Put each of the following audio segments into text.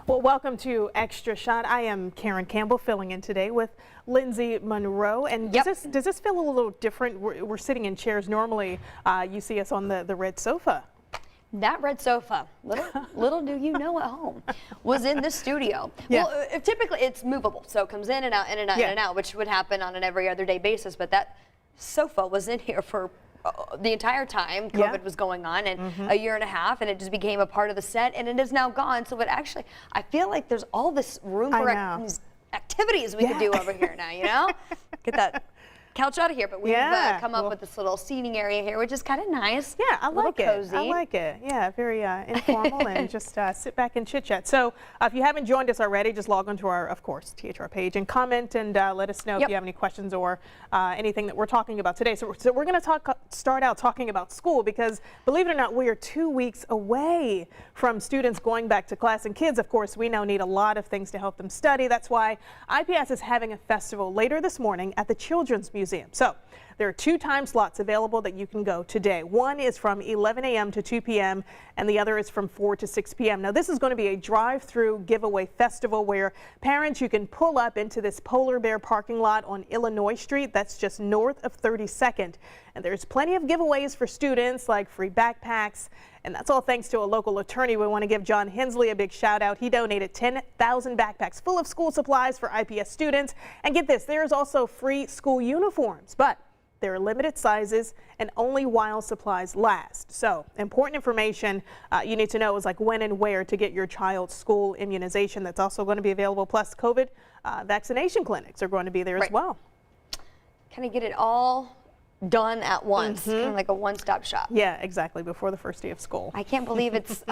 Well, welcome to Extra Shot. I am Karen Campbell filling in today with Lindsay Monroe. And does this feel a little different? We're sitting in chairs. Normally, you see us on the red sofa. That red sofa, little do you know at home, was in the studio. Yeah. Well, typically it's movable, so it comes in and out, in and out, in and out, which would happen on an every other day basis. But that sofa was in here for the entire time COVID was going on, and a year and a half, and it just became a part of the set, and it is now gone. So it actually, I feel like there's all this room for these activities we could do over here now, you know? Get that couch out of here, but we've come up with this little seating area here, which is kind of nice. Yeah, I like it. Cozy. I like it. Yeah, very informal and just sit back and chit chat. So if you haven't joined us already, just log on to our, of course, THR page and comment and let us know if you have any questions or anything that we're talking about today. So we're going to start out talking about school because, believe it or not, we are 2 weeks away from students going back to class. And kids, of course, we now need a lot of things to help them study. That's why IPS is having a festival later this morning at the Children's Museum. So there are 2 time slots available that you can go today. One is from 11 a.m. to 2 p.m. and the other is from 4 to 6 p.m. Now this is going to be a drive-through giveaway festival where parents, you can pull up into this Polar Bear parking lot on Illinois Street. That's just north of 32nd. And there's plenty of giveaways for students like free backpacks. And that's all thanks to a local attorney. We want to give John Hensley a big shout out. He donated 10,000 backpacks full of school supplies for IPS students. And get this, there's also free school uniforms, but there are limited sizes and only while supplies last. So important information you need to know is like when and where to get your child's school immunization. That's also going to be available. Plus COVID vaccination clinics are going to be there as well. Kind of get it all done at once, kind of like a one-stop shop. Yeah, exactly, before the first day of school. I can't believe it's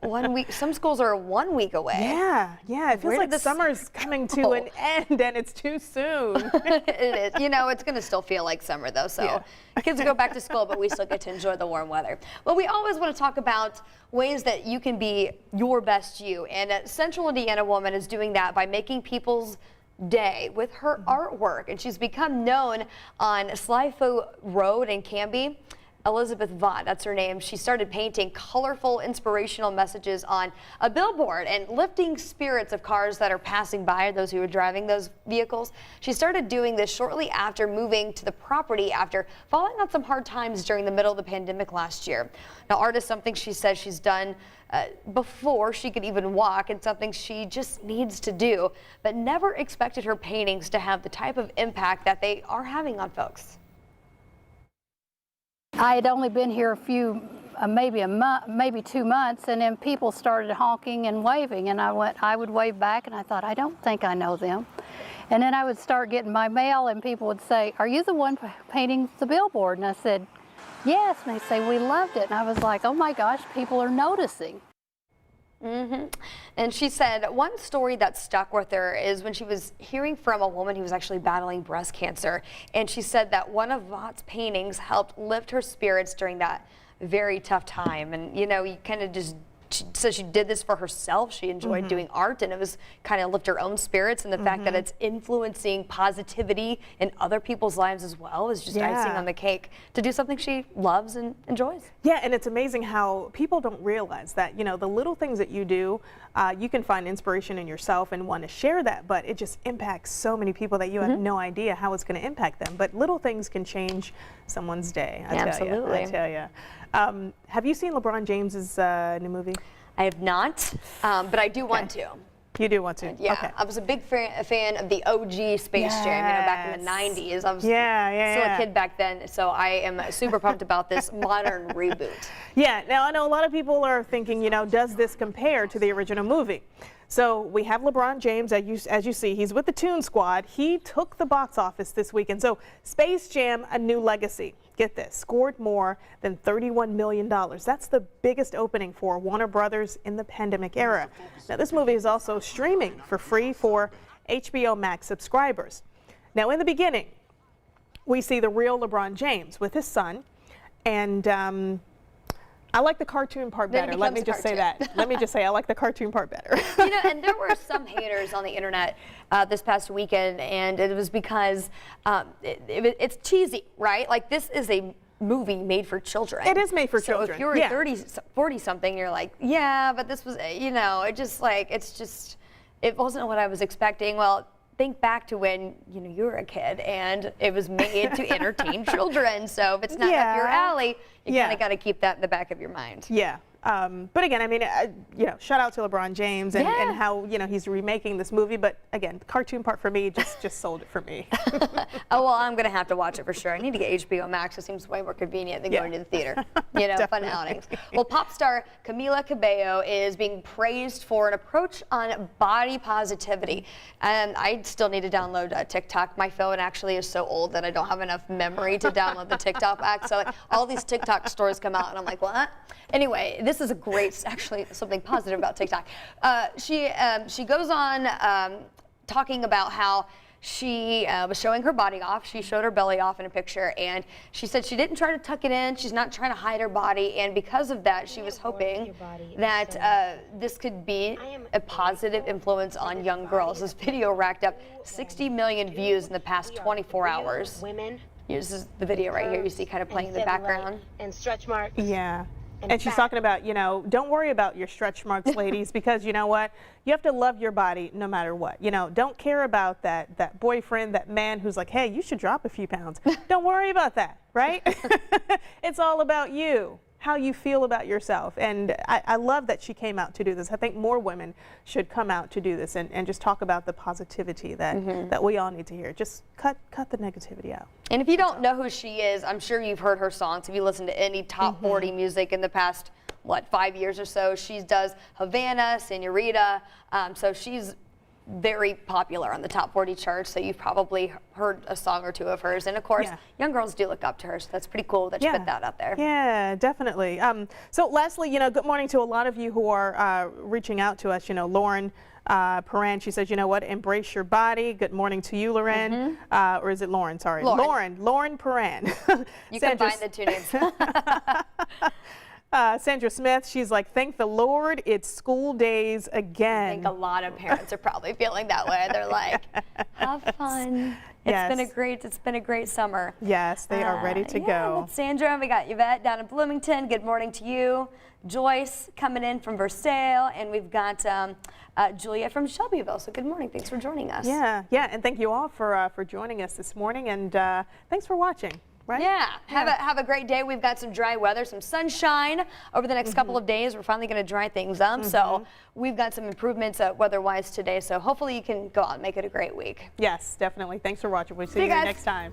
1 week. Some schools are 1 week away. Yeah, it feels like the summer's coming to an end and it's too soon. It is. You know, it's going to still feel like summer though, so kids go back to school, but we still get to enjoy the warm weather. Well, we always want to talk about ways that you can be your best you, and a Central Indiana woman is doing that by making people's day with her artwork, and she's become known on Slifoe Road in Canby. Elizabeth Vaught, that's her name. She started painting colorful, inspirational messages on a billboard and lifting spirits of cars that are passing by, those who are driving those vehicles. She started doing this shortly after moving to the property after falling on some hard times during the middle of the pandemic last year. Now, art is something she says she's done before she could even walk, and something she just needs to do, but never expected her paintings to have the type of impact that they are having on folks. I had only been here a few, maybe a month, maybe 2 months, and then people started honking and waving, and I would wave back, and I thought, I don't think I know them. And then I would start getting my mail, and people would say, "Are you the one painting the billboard?" And I said, "Yes." And they say, "We loved it." And I was like, oh my gosh, people are noticing. And she said one story that stuck with her is when she was hearing from a woman who was actually battling breast cancer. And she said that one of Vaught's paintings helped lift her spirits during that very tough time. And, you know, you kind of just, she said she did this for herself. She enjoyed doing art, and it was kind of lift her own spirits, and the fact that it's influencing positivity in other people's lives as well is just icing on the cake to do something she loves and enjoys. Yeah, and it's amazing how people don't realize that, you know, the little things that you do, you can find inspiration in yourself and want to share that, but it just impacts so many people that you have no idea how it's going to impact them. But little things can change someone's day. I tell you. Have you seen LeBron James's new movie? I have not, but I do want to. You do want to? Yeah, okay. I was a big fan of the OG Space Jam, you know, back in the 90s. I was still a kid back then, so I am super pumped about this modern reboot. Yeah, now I know a lot of people are thinking, you know, does this compare to the original movie? So we have LeBron James, as you see, he's with the Toon Squad. He took the box office this weekend. So Space Jam, A New Legacy, get this, scored more than $31 million. That's the biggest opening for Warner Brothers in the pandemic era. Now this movie is also streaming for free for HBO Max subscribers. Now in the beginning, we see the real LeBron James with his son, and I like the cartoon part better. Let me just say that. Let me just say I like the cartoon part better. You know, and there were some haters on the internet this past weekend, and it was because it's cheesy, right? Like, this is a movie made for children. It is made for so children. if you're 30, 40 something, you're like, yeah, but this was, you know, it wasn't what I was expecting. Well, think back to when, you know, you were a kid and it was made to entertain children. So if it's not up your alley, you kind of got to keep that in the back of your mind. Yeah. But again, I mean, you know, shout out to LeBron James and how, you know, he's remaking this movie. But again, the cartoon part for me just sold it for me. Oh, well, I'm going to have to watch it for sure. I need to get HBO Max. It seems way more convenient than going to the theater. You know, fun outings. Well, pop star Camila Cabello is being praised for an approach on body positivity. And I still need to download TikTok. My phone actually is so old that I don't have enough memory to download the TikTok app. So like, all these TikTok stories come out and I'm like, what? Anyway, this is a great, actually something positive about TikTok. She goes on talking about how she was showing her body off. She showed her belly off in a picture, and she said she didn't try to tuck it in. She's not trying to hide her body, and because of that, she was hoping that this could be a positive influence on young girls. This video racked up 60 million views in the past 24 hours. This is the video right here. You see kind of playing in the background. And stretch marks. Yeah. And she's talking about, you know, don't worry about your stretch marks, ladies, because you know what? You have to love your body no matter what. You know, don't care about that boyfriend, that man who's like, hey, you should drop a few pounds. Don't worry about that, right? It's all about you, how you feel about yourself. And I love that she came out to do this. I think more women should come out to do this and just talk about the positivity that, that we all need to hear. Just cut the negativity out. And if you don't know who she is, I'm sure you've heard her songs. If you listen to any top 40 music in the past, what, 5 years or so, she does Havana, Senorita. So she's very popular on the top 40 charts, so you've probably heard a song or two of hers. And of course, young girls do look up to her, so that's pretty cool that you put that out there. Yeah, definitely. So lastly, you know, good morning to a lot of you who are reaching out to us. You know, Lauren Paran, she says, you know what, embrace your body. Good morning to you, Lauren. Or is it Lauren? Sorry. Lauren Paran. You can find the two names. Sandra Smith, she's like, thank the Lord, it's school days again. I think a lot of parents are probably feeling that way. They're like, have fun. It's been a great summer. Yes, they are ready to go. That's Sandra, we got Yvette down in Bloomington. Good morning to you. Joyce coming in from Versailles, and we've got Julia from Shelbyville. So good morning. Thanks for joining us. Yeah, and thank you all for joining us this morning, and thanks for watching. Right? Yeah, have a great day. We've got some dry weather, some sunshine over the next couple of days. We're finally going to dry things up. So we've got some improvements weather-wise today. So hopefully you can go out and make it a great week. Yes, definitely. Thanks for watching. We'll see you next time.